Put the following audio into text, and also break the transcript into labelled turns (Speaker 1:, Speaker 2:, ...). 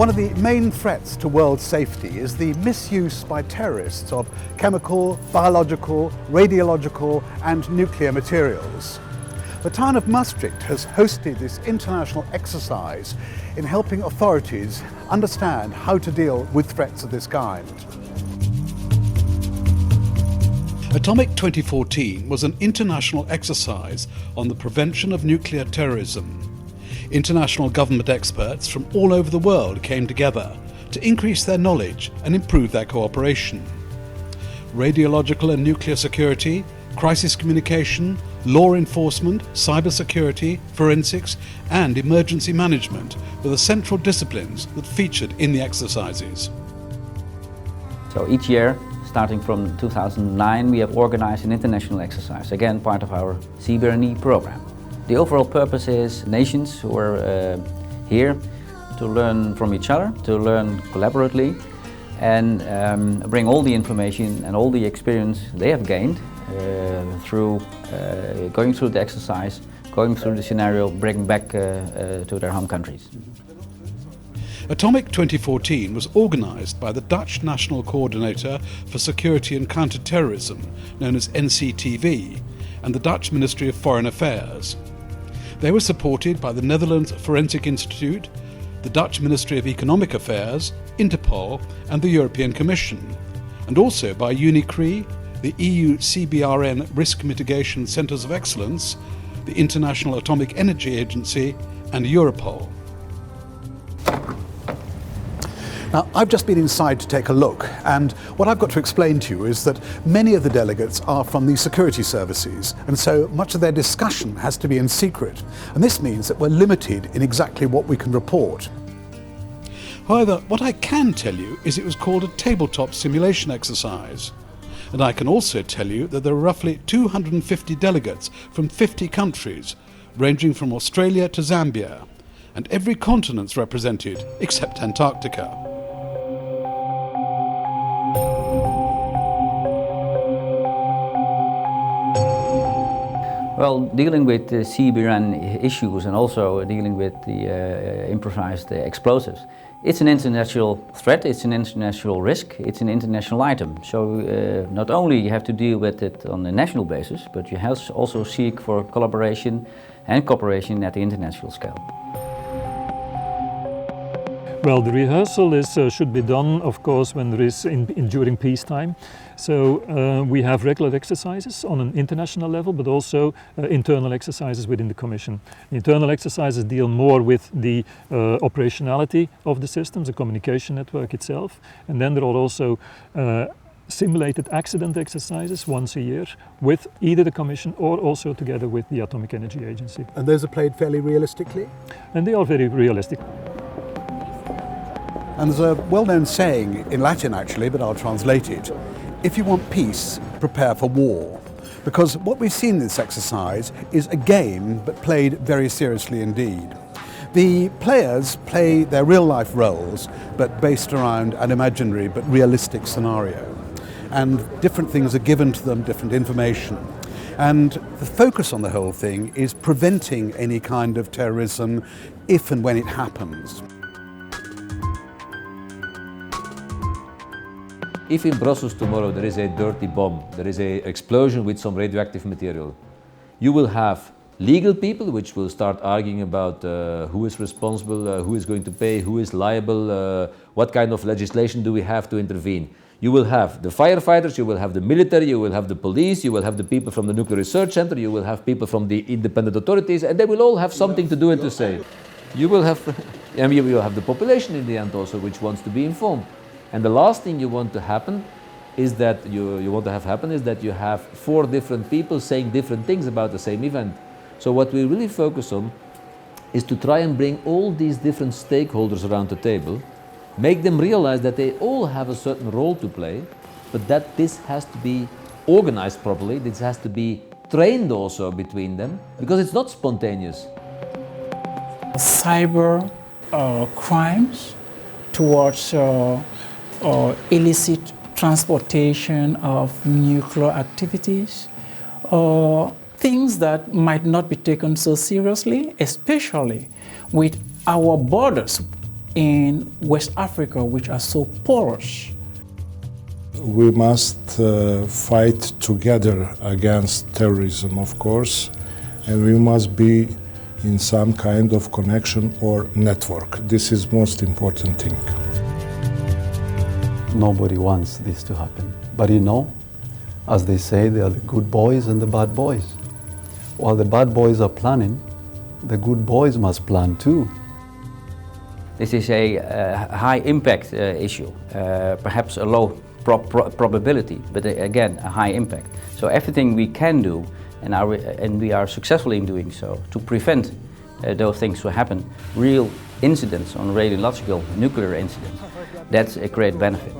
Speaker 1: One of the main threats to world safety is the misuse by terrorists of chemical, biological, radiological and nuclear materials. The town of Maastricht has hosted this international exercise in helping authorities understand how to deal with threats of this kind. Atomic14 was an international exercise on the prevention of nuclear terrorism. International government experts from all over the world came together to increase their knowledge and improve their cooperation. Radiological and nuclear security, crisis communication, law enforcement, cybersecurity, forensics and emergency management were the central disciplines that featured in the exercises.
Speaker 2: So each year, starting from 2009, we have organized an international exercise, again part of our CBRNE program. The overall purpose is nations who are here to learn from each other, to learn collaboratively and bring all the information and all the experience they have gained through going through the exercise, going through the scenario, bring back to their home countries.
Speaker 1: Atomic14 was organised by the Dutch National Coordinator for Security and Counter-Terrorism, known as NCTV, and the Dutch Ministry of Foreign Affairs. They were supported by the Netherlands Forensic Institute, the Dutch Ministry of Economic Affairs, Interpol and the European Commission, and also by UNICRI, the EU CBRN Risk Mitigation Centres of Excellence, the International Atomic Energy Agency and Europol. Now, I've just been inside to take a look, and what I've got to explain to you is that many of the delegates are from the security services, and so much of their discussion has to be in secret. And this means that we're limited in exactly what we can report. However, what I can tell you is it was called a tabletop simulation exercise. And I can also tell you that there are roughly 250 delegates from 50 countries, ranging from Australia to Zambia, and every continent's represented except Antarctica.
Speaker 2: Well, dealing with the CBRN issues and also dealing with the improvised explosives, it's an international threat, it's an international risk, it's an international item. So not only you have to deal with it on a national basis, but you have to also seek for collaboration and cooperation at the international scale.
Speaker 3: Well, the rehearsal should be done, of course, when there is during peacetime. So we have regular exercises on an international level, but also internal exercises within the Commission. The internal exercises deal more with the operationality of the systems, the communication network itself, and then there are also simulated accident exercises once a year with either the Commission or also together with the Atomic Energy Agency.
Speaker 1: And those are played fairly realistically?
Speaker 3: And they are very realistic.
Speaker 1: And there's a well-known saying in Latin actually, but I'll translate it. If you want peace, prepare for war. Because what we've seen in this exercise is a game, but played very seriously indeed. The players play their real-life roles, but based around an imaginary but realistic scenario. And different things are given to them, different information. And the focus on the whole thing is preventing any kind of terrorism if and when it happens.
Speaker 4: If in Brussels tomorrow there is a dirty bomb, there is an explosion with some radioactive material, you will have legal people which will start arguing about who is responsible, who is going to pay, who is liable, what kind of legislation do we have to intervene. You will have the firefighters, you will have the military, you will have the police, you will have the people from the Nuclear Research Center, you will have people from the independent authorities, and they will all have something to do and to say. You will have, and you will have the population in the end also, which wants to be informed. And the last thing you want to happen is that you have 4 different people saying different things about the same event. So what we really focus on is to try and bring all these different stakeholders around the table, make them realize that they all have a certain role to play, but that this has to be organized properly, this has to be trained also between them, because it's not spontaneous.
Speaker 5: Cyber crimes towards illicit transportation of nuclear activities, things that might not be taken so seriously, especially with our borders in West Africa, which are so porous.
Speaker 6: We must fight together against terrorism, of course, and we must be in some kind of connection or network. This is most important thing.
Speaker 7: Nobody wants this to happen. But you know, as they say, there are the good boys and the bad boys. While the bad boys are planning, the good boys must plan too.
Speaker 2: This is a high impact issue, perhaps a low probability, but again a high impact. So everything we can do, and we are successful in doing so, to prevent those things to happen, real incidents on radiological nuclear incidents, that's a great benefit.